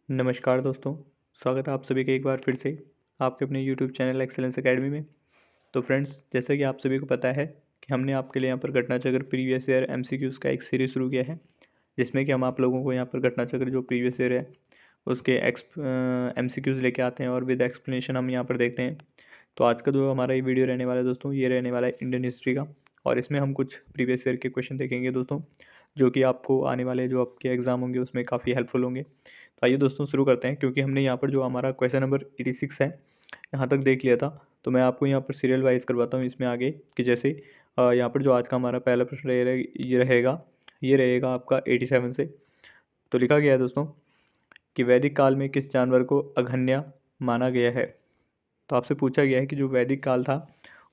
नमस्कार दोस्तों, स्वागत है आप सभी का एक बार फिर से आपके अपने यूट्यूब चैनल एक्सेलेंस एकेडमी में। तो फ्रेंड्स, जैसा कि आप सभी को पता है कि हमने आपके लिए यहाँ पर घटना चक्र प्रीवियस ईयर एमसीक्यूज़ का एक सीरीज शुरू किया है, जिसमें कि हम आप लोगों को यहाँ पर घटना चक्र जो प्रीवियस ईयर है उसके एमसीक्यूज़ लेके आते हैं और विद एक्सप्लेनेशन हम यहाँ पर देखते हैं। तो आज का जो हमारा ये वीडियो रहने वाला है दोस्तों, ये रहने वाला है इंडियन हिस्ट्री का, और इसमें हम कुछ प्रीवियस ईयर के क्वेश्चन देखेंगे दोस्तों, जो कि आपको आने वाले जो आपके एग्ज़ाम होंगे उसमें काफ़ी हेल्पफुल होंगे। तो आइए दोस्तों शुरू करते हैं, क्योंकि हमने यहाँ पर जो हमारा क्वेश्चन नंबर 86 है यहाँ तक देख लिया था। तो मैं आपको यहाँ पर सीरियल वाइज करवाता हूँ इसमें आगे कि जैसे यहाँ पर जो आज का हमारा पहला प्रश्न ये रहेगा आपका 87 से। तो लिखा गया है दोस्तों कि वैदिक काल में किस जानवर को अघन्या माना गया है। तो आपसे पूछा गया है कि जो वैदिक काल था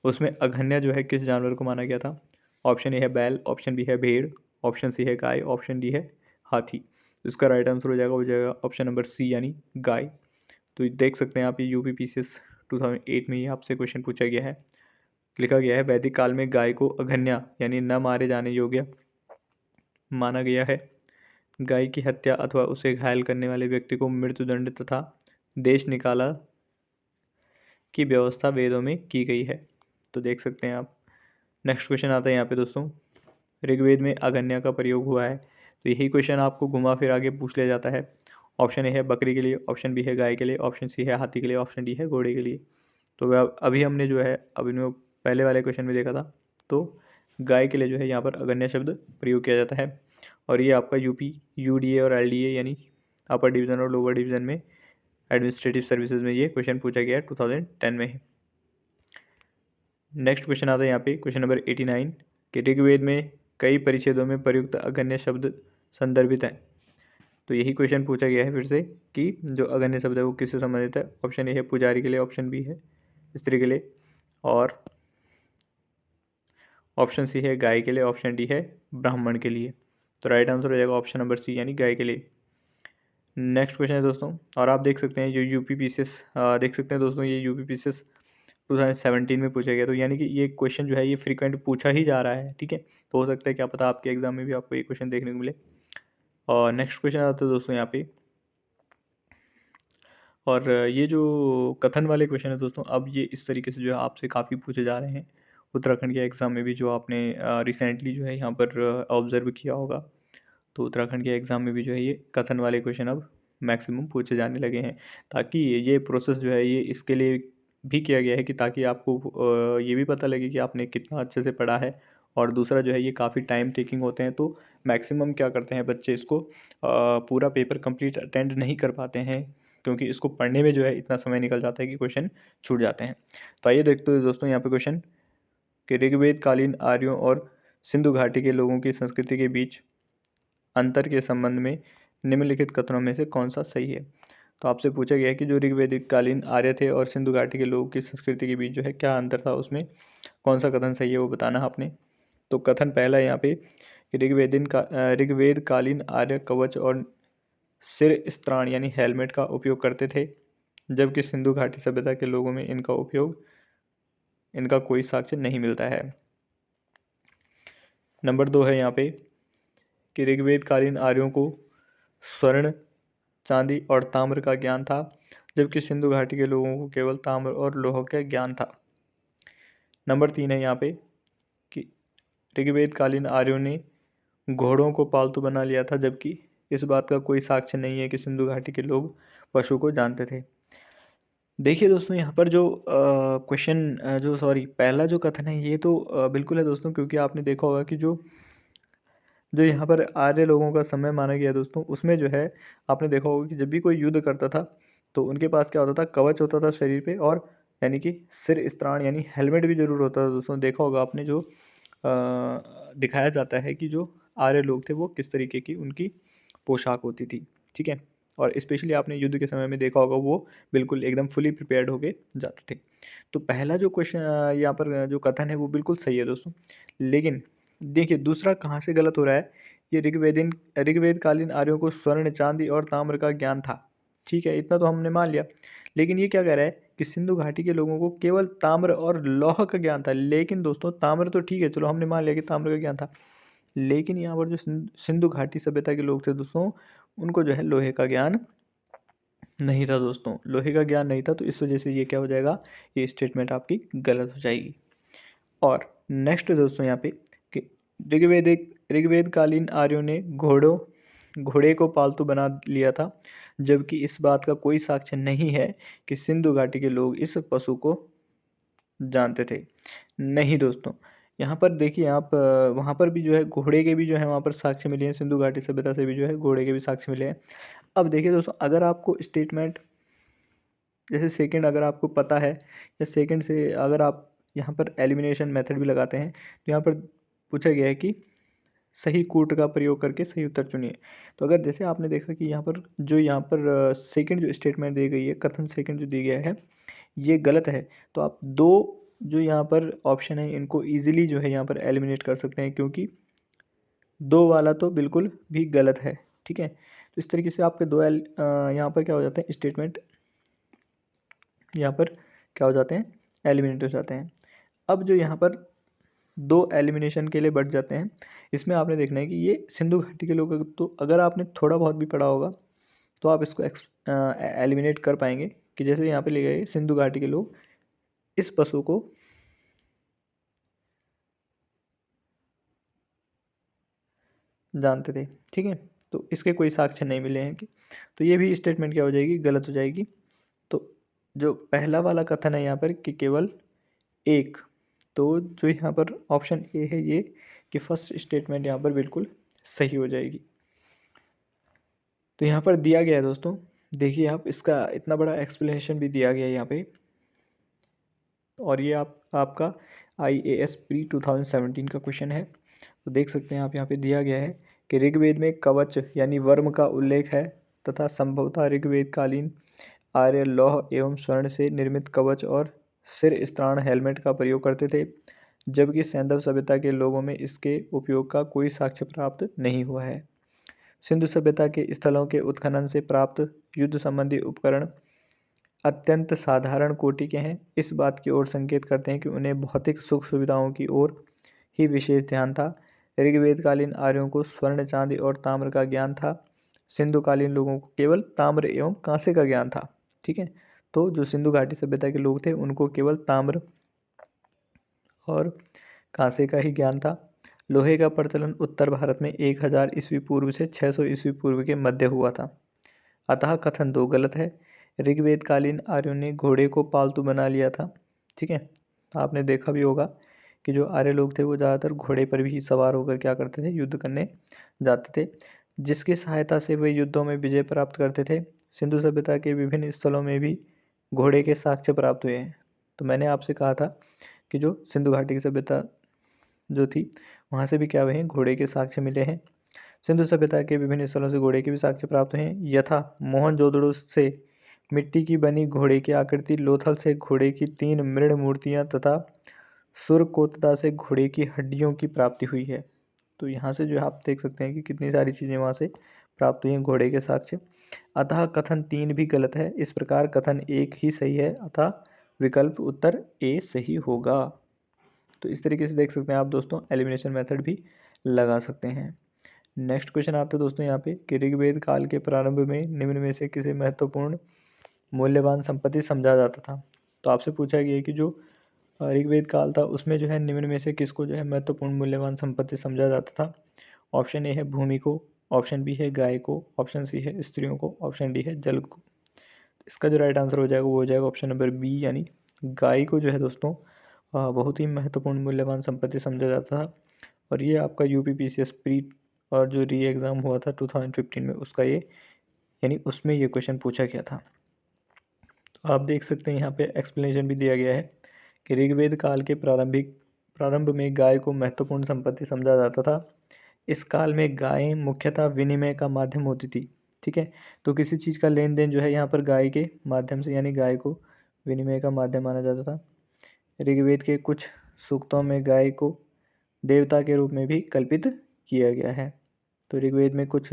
उसमें अघन्या जो है किस जानवर को माना गया था। ऑप्शन ए है बैल, ऑप्शन बी है भेड़, ऑप्शन सी है गाय, ऑप्शन डी है हाथी। इसका राइट आंसर हो जाएगा ऑप्शन नंबर सी यानी गाय। तो देख सकते हैं आप, ये यूपी पीसीएस 2008 में ही आपसे क्वेश्चन पूछा गया है। लिखा गया है वैदिक काल में गाय को अघन्या यानी न मारे जाने योग्य माना गया है। गाय की हत्या अथवा उसे घायल करने वाले व्यक्ति को मृत्युदंड तथा देश निकाला की व्यवस्था वेदों में की गई है। तो देख सकते हैं आप। नेक्स्ट क्वेश्चन आता है यहाँ पे दोस्तों, ऋग्वेद में अगन्या का प्रयोग हुआ है। तो यही क्वेश्चन आपको घुमा फिर आगे पूछ लिया जाता है। ऑप्शन ए है बकरी के लिए, ऑप्शन बी है गाय के लिए, ऑप्शन सी है हाथी के लिए, ऑप्शन डी है घोड़े के लिए। तो अभी हमने जो है अब इनमें पहले वाले क्वेश्चन में देखा था, तो गाय के लिए जो है यहाँ पर अगन्या शब्द प्रयोग किया जाता है। और ये आपका यूपी यूडीए और एलडीए यानी अपर डिवीज़न और लोअर डिवीज़न में एडमिनिस्ट्रेटिव सर्विसेज में ये क्वेश्चन पूछा गया है 2010 में। नेक्स्ट क्वेश्चन आता है यहाँ पे क्वेश्चन नंबर 89 कि ऋग्वेद में कई परिच्छेदों में प्रयुक्त अगन्य शब्द संदर्भित हैं। तो यही क्वेश्चन पूछा गया है फिर से कि जो अगन्य शब्द है वो किससे संबंधित है। ऑप्शन ए है पुजारी के लिए, ऑप्शन बी है स्त्री के लिए, और ऑप्शन सी है गाय के लिए, ऑप्शन डी है ब्राह्मण के लिए। तो राइट आंसर हो जाएगा ऑप्शन नंबर सी यानी गाय के लिए। नेक्स्ट क्वेश्चन है दोस्तों, और आप देख सकते हैं जो यूपी पीसीएस देख सकते हैं दोस्तों, ये यूपी पीसीएस 2017 में पूछा गया। तो यानी कि ये क्वेश्चन जो है ये फ्रीक्वेंट पूछा ही जा रहा है, ठीक है। तो हो सकता है क्या पता आपके एग्जाम में भी आपको ये क्वेश्चन देखने को मिले। और नेक्स्ट क्वेश्चन आता है दोस्तों यहाँ पे, और ये जो कथन वाले क्वेश्चन है दोस्तों, अब ये इस तरीके से जो है आपसे काफ़ी पूछे जा रहे हैं उत्तराखंड के एग्ज़ाम में भी, जो आपने रिसेंटली जो है यहाँ पर ऑब्जर्व किया होगा। तो उत्तराखंड के एग्ज़ाम में भी जो है ये कथन वाले क्वेश्चन अब मैक्सिमम पूछे जाने लगे हैं, ताकि ये प्रोसेस जो है ये इसके लिए भी किया गया है कि ताकि आपको ये भी पता लगे कि आपने कितना अच्छे से पढ़ा है। और दूसरा जो है ये काफ़ी टाइम टेकिंग होते हैं, तो मैक्सिमम क्या करते हैं बच्चे, इसको पूरा पेपर कंप्लीट अटेंड नहीं कर पाते हैं, क्योंकि इसको पढ़ने में जो है इतना समय निकल जाता है कि क्वेश्चन छूट जाते हैं। तो आइए देखते हैं दोस्तों यहाँ पे क्वेश्चन कि ऋग्वेद कालीन आर्यों और सिंधु घाटी के लोगों की संस्कृति के बीच अंतर के संबंध में निम्नलिखित कथनों में से कौन सा सही है। तो आपसे पूछा गया है कि जो ऋग्वेदिक कालीन आर्य थे और सिंधु घाटी के लोगों की संस्कृति के बीच जो है क्या अंतर था, उसमें कौन सा कथन सही है वो बताना है आपने। तो कथन पहला है यहाँ पे कि ऋग्वेद कालीन आर्य कवच और सिर स्त्राण यानी हेलमेट का उपयोग करते थे, जबकि सिंधु घाटी सभ्यता के लोगों में इनका कोई साक्ष्य नहीं मिलता है। नंबर 2 है यहाँ पे कि ऋग्वेद कालीन आर्यों को स्वर्ण, चांदी और ताम्र का ज्ञान था, जबकि सिंधु घाटी के लोगों को केवल ताम्र और लोह का ज्ञान था। नंबर 3 है यहाँ पे कि ऋग्वेद कालीन आर्यों ने घोड़ों को पालतू बना लिया था, जबकि इस बात का कोई साक्ष्य नहीं है कि सिंधु घाटी के लोग पशु को जानते थे। देखिए दोस्तों, यहाँ पर जो क्वेश्चन जो सॉरी पहला जो कथन है ये तो बिल्कुल है दोस्तों, क्योंकि आपने देखा होगा कि जो जो यहाँ पर आर्य लोगों का समय माना गया दोस्तों, उसमें जो है आपने देखा होगा कि जब भी कोई युद्ध करता था तो उनके पास क्या होता था, कवच होता था शरीर पे, और यानी कि सिर स्त्राण यानी हेलमेट भी जरूर होता था दोस्तों। देखा होगा आपने जो दिखाया जाता है कि जो आर्य लोग थे वो किस तरीके की उनकी पोशाक होती थी, ठीक है। और स्पेशली आपने युद्ध के समय में देखा होगा वो बिल्कुल एकदम फुली प्रिपेयर्ड होके जाते थे। तो पहला जो क्वेश्चन यहाँ पर जो कथन है वो बिल्कुल सही है दोस्तों। लेकिन देखिए दूसरा कहाँ से गलत हो रहा है, ये ऋग्वेद कालीन आर्यों को स्वर्ण, चांदी और ताम्र का ज्ञान था, ठीक है, इतना तो हमने मान लिया। लेकिन ये क्या कह रहा है कि सिंधु घाटी के लोगों को केवल ताम्र और लौह का ज्ञान था। लेकिन दोस्तों ताम्र तो ठीक है, चलो हमने मान लिया कि ताम्र का ज्ञान था, लेकिन यहाँ पर जो सिंधु घाटी सभ्यता के लोग थे दोस्तों, उनको जो है लोहे का ज्ञान नहीं था दोस्तों, लोहे का ज्ञान नहीं था, तो इस वजह से ये क्या हो जाएगा, ये स्टेटमेंट आपकी गलत हो जाएगी। और नेक्स्ट दोस्तों यहाँ पे कि ऋग्वेद कालीन आर्यों ने घोड़े को पालतू बना लिया था, जबकि इस बात का कोई साक्ष्य नहीं है कि सिंधु घाटी के लोग इस पशु को जानते थे। नहीं दोस्तों, यहाँ पर देखिए आप, वहाँ पर भी जो है घोड़े के भी जो है वहाँ पर साक्ष्य मिले हैं, सिंधु घाटी सभ्यता से भी जो है घोड़े के भी साक्ष्य मिले हैं। अब देखिए दोस्तों, अगर आपको स्टेटमेंट जैसे सेकंड अगर आपको पता है, या सेकंड से अगर आप यहाँ पर एलिमिनेशन मेथड भी लगाते हैं, तो यहाँ पर पूछा गया है कि सही कूट का प्रयोग करके सही उत्तर चुनिए। तो अगर जैसे आपने देखा कि यहाँ पर सेकंड जो स्टेटमेंट दी गई है, कथन सेकंड जो दी गया है, ये गलत है, तो आप दो जो यहाँ पर ऑप्शन है इनको ईजिली जो है यहाँ पर एलिमिनेट कर सकते हैं, क्योंकि दो वाला तो बिल्कुल भी गलत है। ठीक है, तो इस तरीके से आपके यहाँ पर क्या हो जाते हैं, स्टेटमेंट यहाँ पर क्या हो जाते हैं, एलिमिनेट हो जाते हैं। अब जो यहाँ पर दो एलिमिनेशन के लिए बढ़ जाते हैं, इसमें आपने देखना है कि ये सिंधु घाटी के लोग, तो अगर आपने थोड़ा बहुत भी पढ़ा होगा तो आप इसको एलिमिनेट कर पाएंगे कि जैसे यहाँ पे ले गए सिंधु घाटी के लोग इस पशु को जानते थे। ठीक है, तो इसके कोई साक्ष्य नहीं मिले हैं कि, तो ये भी स्टेटमेंट क्या हो जाएगी, गलत हो जाएगी। तो जो पहला वाला कथन है यहाँ पर कि केवल एक, तो जो यहाँ पर ऑप्शन ए है ये, कि फर्स्ट स्टेटमेंट यहाँ पर बिल्कुल सही हो जाएगी। तो यहाँ पर दिया गया है दोस्तों, देखिए आप, इसका इतना बड़ा एक्सप्लेनेशन भी दिया गया है यहाँ पे, और ये आपका IAS प्री 2017 का क्वेश्चन है। तो देख सकते हैं आप, यहाँ पे दिया गया है कि ऋग्वेद में कवच यानी वर्म का उल्लेख है, तथा संभवतः ऋग्वेद कालीन आर्य लौह एवं स्वर्ण से निर्मित कवच और सिर स्त्राण हेलमेट का प्रयोग करते थे, जबकि सैंधव सभ्यता के लोगों में इसके उपयोग का कोई साक्ष्य प्राप्त नहीं हुआ है। सिंधु सभ्यता के स्थलों के उत्खनन से प्राप्त युद्ध संबंधी उपकरण अत्यंत साधारण कोटि के हैं, इस बात की ओर संकेत करते हैं कि उन्हें भौतिक सुख सुविधाओं की ओर ही विशेष ध्यान था। ऋग्वेदकालीन आर्यों को स्वर्ण, चांदी और ताम्र का ज्ञान था, सिंधुकालीन लोगों को केवल ताम्र एवं कांसे का ज्ञान था। ठीक है, तो जो सिंधु घाटी सभ्यता के लोग थे उनको केवल ताम्र और कांसे का ही ज्ञान था। लोहे का प्रचलन उत्तर भारत में 1000 ईस्वी पूर्व से 600 ईस्वी पूर्व के मध्य हुआ था, अतः कथन दो गलत है। ऋग्वेदकालीन आर्यों ने घोड़े को पालतू बना लिया था। ठीक है, आपने देखा भी होगा कि जो आर्य लोग थे वो ज़्यादातर घोड़े पर भी सवार होकर क्या करते थे, युद्ध करने जाते थे, जिसकी सहायता से वे युद्धों में विजय प्राप्त करते थे। सिंधु सभ्यता के विभिन्न स्थलों में भी घोड़े के साक्ष्य प्राप्त हुए हैं। तो मैंने आपसे कहा था कि जो सिंधु घाटी की सभ्यता जो थी वहाँ से भी क्या हुए हैं, घोड़े के साक्ष्य मिले हैं। सिंधु सभ्यता के विभिन्न स्थलों से घोड़े के भी साक्ष्य प्राप्त हुए हैं, यथा मोहनजोदड़ो से मिट्टी की बनी घोड़े की आकृति, लोथल से घोड़े की 3 मृण मूर्तियां तथा सुरकोतदा से घोड़े की हड्डियों की प्राप्ति हुई है। तो यहाँ से जो है आप देख सकते हैं कि कितनी सारी चीज़ें वहाँ से प्राप्त हुई हैं घोड़े के साक्ष्य। अतः कथन 3 भी गलत है, इस प्रकार कथन 1 ही सही है, अतः विकल्प उत्तर ए सही होगा। तो इस तरीके से देख सकते हैं आप दोस्तों, एलिमिनेशन मेथड भी लगा सकते हैं। नेक्स्ट क्वेश्चन आता है दोस्तों यहाँ पे कि ऋग्वेद काल के प्रारंभ में निम्न में से किसे महत्वपूर्ण मूल्यवान संपत्ति समझा जाता था। तो आपसे पूछा गया है कि जो ऋग्वेद काल था उसमें जो है निम्न में से किसको जो है महत्वपूर्ण मूल्यवान संपत्ति समझा जाता था। ऑप्शन ए है भूमि को, ऑप्शन बी है गाय को, ऑप्शन सी है स्त्रियों को, ऑप्शन डी है जल को। इसका जो राइट आंसर हो जाएगा वो हो जाएगा ऑप्शन नंबर बी, यानी गाय को जो है दोस्तों बहुत ही महत्वपूर्ण मूल्यवान संपत्ति समझा जाता था। और ये आपका UPPCS प्री और जो री एग्ज़ाम हुआ था 2015 में उसका ये, यानी उसमें ये क्वेश्चन पूछा गया था। तो आप देख सकते हैं यहाँ पे एक्सप्लेनेशन भी दिया गया है कि ऋग्वेद काल के प्रारंभ में गाय को महत्वपूर्ण संपत्ति समझा जाता था। इस काल में गायें मुख्यतः विनिमय का माध्यम होती थी। ठीक है, तो किसी चीज़ का लेन देन जो है यहाँ पर गाय के माध्यम से, यानी गाय को विनिमय का माध्यम माना जाता था। ऋग्वेद के कुछ सूक्तों में गाय को देवता के रूप में भी कल्पित किया गया है। तो ऋग्वेद में कुछ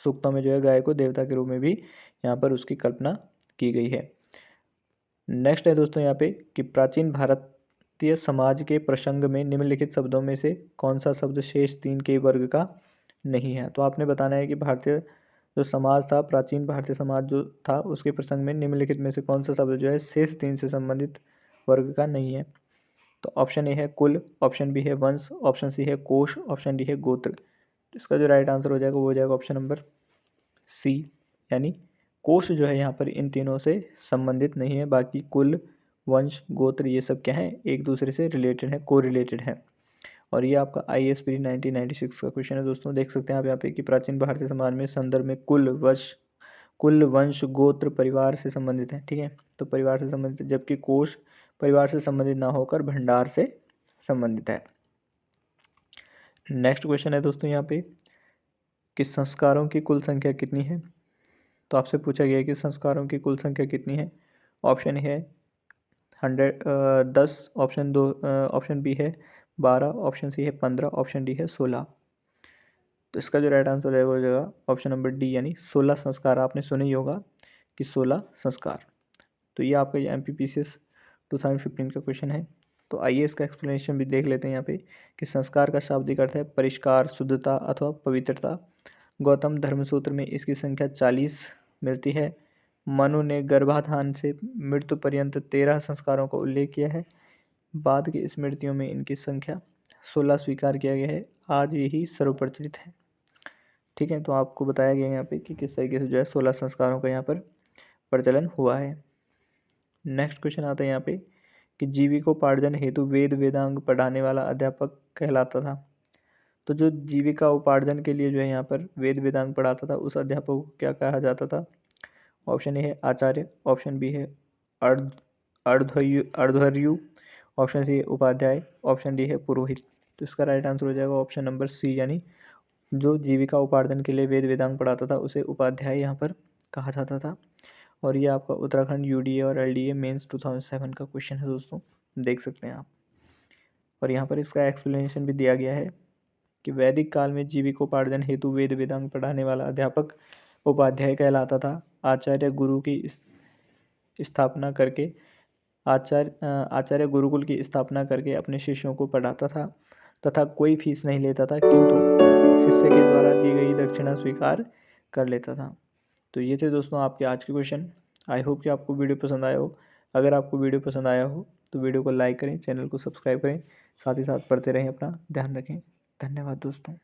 सूक्तों में जो है गाय को देवता के रूप में भी यहाँ पर उसकी कल्पना की गई है। नेक्स्ट है दोस्तों यहाँ पे कि प्राचीन भारतीय समाज के प्रसंग में निम्नलिखित शब्दों में से कौन सा शब्द शेष 3 के वर्ग का नहीं है। तो आपने बताना है कि भारतीय जो समाज था, प्राचीन भारतीय समाज जो था, उसके प्रसंग में निम्नलिखित में से कौन सा शब्द जो है शेष 3 से संबंधित वर्ग का नहीं है? तो ऑप्शन ए है कुल, ऑप्शन बी है वंश, ऑप्शन सी है कोश, ऑप्शन डी है गोत्र। तो इसका जो राइट आंसर हो जाएगा वो हो जाएगा ऑप्शन नंबर सी, यानी कोश जो है यहाँ पर इन तीनों से संबंधित नहीं है। बाकी कुल, वंश, गोत्र ये सब क्या है, एक दूसरे से रिलेटेड है, को रिलेटेड है। और ये आपका IAS प्री 1996 का क्वेश्चन है दोस्तों। देख सकते हैं आप यहाँ पे कि प्राचीन भारतीय समाज में संदर्भ में कुल, वंश, गोत्र परिवार से संबंधित है। ठीक है, तो परिवार से संबंधित, जबकि कोश परिवार से संबंधित ना होकर भंडार से संबंधित है। नेक्स्ट क्वेश्चन है दोस्तों यहाँ पे कि संस्कारों की कुल संख्या कितनी है? तो आपसे पूछा गया है कि संस्कारों की कुल संख्या कितनी है। ऑप्शन है 10, ऑप्शन बी है 12, ऑप्शन सी है 15, ऑप्शन डी है 16। तो इसका जो राइट आंसर रहेगा हो जाएगा ऑप्शन नंबर डी, यानी 16 संस्कार। आपने सुना ही होगा कि 16 संस्कार। तो ये आपका ये MPPCS 2015 का क्वेश्चन है। तो आइए इसका एक्सप्लेनेशन भी देख लेते हैं यहाँ पे कि संस्कार का शाब्दिक अर्थ है परिष्कार, शुद्धता अथवा पवित्रता। गौतम धर्मसूत्र में इसकी संख्या 40 मिलती है। मनु ने गर्भाधान से मृत्यु पर्यंत 13 संस्कारों का उल्लेख किया है। बाद की स्मृतियों में इनकी संख्या 16 स्वीकार किया गया है। आज यही सर्वप्रचलित है। ठीक है, तो आपको बताया गया यहाँ पे कि किस तरीके से जो है 16 संस्कारों का यहाँ पर प्रचलन हुआ है। नेक्स्ट क्वेश्चन आता है यहाँ पे कि जीविकोपार्जन हेतु वेद वेदांग पढ़ाने वाला अध्यापक कहलाता था। तो जो जीविका उपार्जन के लिए जो है यहाँ पर वेद वेदांग पढ़ाता था उस अध्यापक को क्या कहा जाता था? ऑप्शन ए है आचार्य, ऑप्शन बी है अर्धर्यु, ऑप्शन सी है उपाध्याय, ऑप्शन डी है पुरोहित। तो इसका राइट आंसर हो जाएगा ऑप्शन नंबर सी, यानी जो जीविका उपार्जन के लिए वेद वेदांग पढ़ाता था उसे उपाध्याय यहाँ पर कहा जाता था। और ये आपका उत्तराखंड UDA और LDA मेंस 2007 का क्वेश्चन है दोस्तों, देख सकते हैं आप। और यहाँ पर इसका एक्सप्लेनेशन भी दिया गया है कि वैदिक काल में जीविकोपार्जन हेतु वेद वेदांग पढ़ाने वाला अध्यापक उपाध्याय कहलाता था। आचार्य गुरु की स्थापना करके आचार्य गुरुकुल की स्थापना करके अपने शिष्यों को पढ़ाता था तथा कोई फीस नहीं लेता था, किंतु शिष्य के द्वारा दी गई दक्षिणा स्वीकार कर लेता था। तो ये थे दोस्तों आपके आज के क्वेश्चन। आई होप कि आपको वीडियो पसंद आया हो। अगर आपको वीडियो पसंद आया हो तो वीडियो को लाइक करें, चैनल को सब्सक्राइब करें, साथ ही साथ पढ़ते रहें, अपना ध्यान रखें। धन्यवाद दोस्तों।